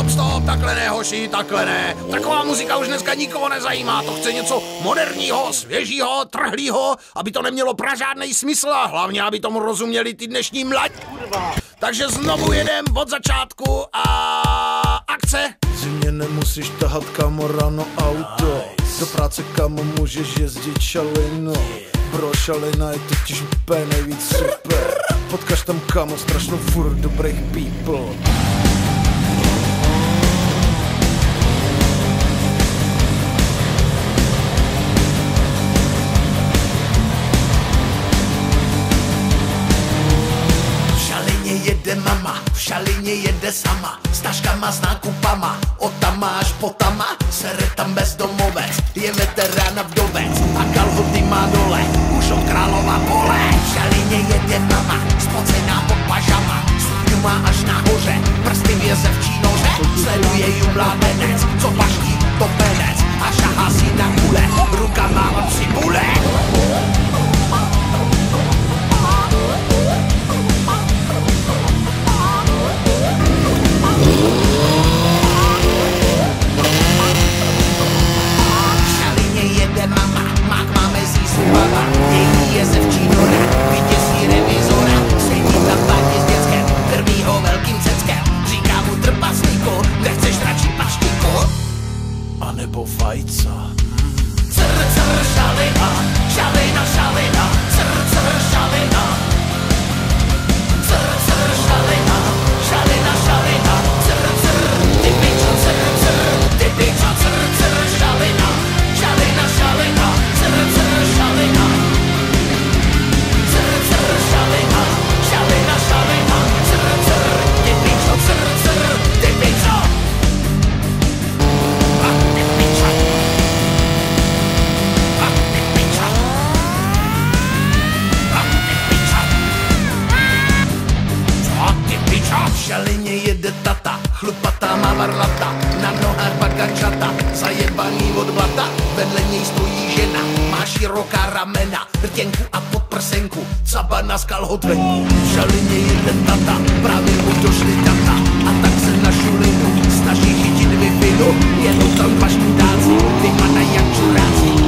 Stop, takhle ne, hoši, takhle ne. Taková muzika už dneska nikoho nezajímá, to chce něco moderního, svěžího, trhlýho, aby to nemělo pražádnej smysl a hlavně, aby tomu rozuměli ty dnešní mladí. Takže znovu jedem od začátku a akce. Zimně nemusíš tahat, kamo, ráno auto. Do práce, kamo, můžeš jezdit šalino. Bro, šalina je totiž úplně nejvíc super. Potkáš tam, kamo, strašnou furt dobrých people. Jede mama, v šalině jede sama, s taškama, s nákupama, od tama až po tama, sere tam bezdomovec, je veterán a vdovec a kalhoty má dole, už od Králova pole. V šalině jede mama, spocená pod pažama, stupňu má až nahoře, prsty věze v čínoře, sleduje ju mládenec, co paští topenec a šahá si na kule, rukama od cibule. Její jeze v čínore, vyděsí revizora, sedí tam paní s děckem, krmí ho velkým ceckem, říká mu trpaslíku, nechceš radši paštíku? A nebo fajca. Cr, šalina, šalina, šalina, cr, šalina. Cr, šalina, šalina, šalina, cr, ty pičo, ty pičo, cr, šalina, šalina, šalina, cr, šalina. Cr, šalina, šalina, šalina, cr, ty pičo, ty pičo. A ty pičo. A ty pičo. A ty pičo. Co ty pičo? V šalině jede tata, chlupatá má varlata, na nohách bagačata, zajebaný od blata, vedle něj stojí žena, má široká ramena, rtěnku a podprsenku, cabana z kalhotvení. V šalině jede tata, právě mu došly data, a tak se na šulinu snaží chytit Wi-Fi, jenom tam dva študáci, vypadají jak čuráci.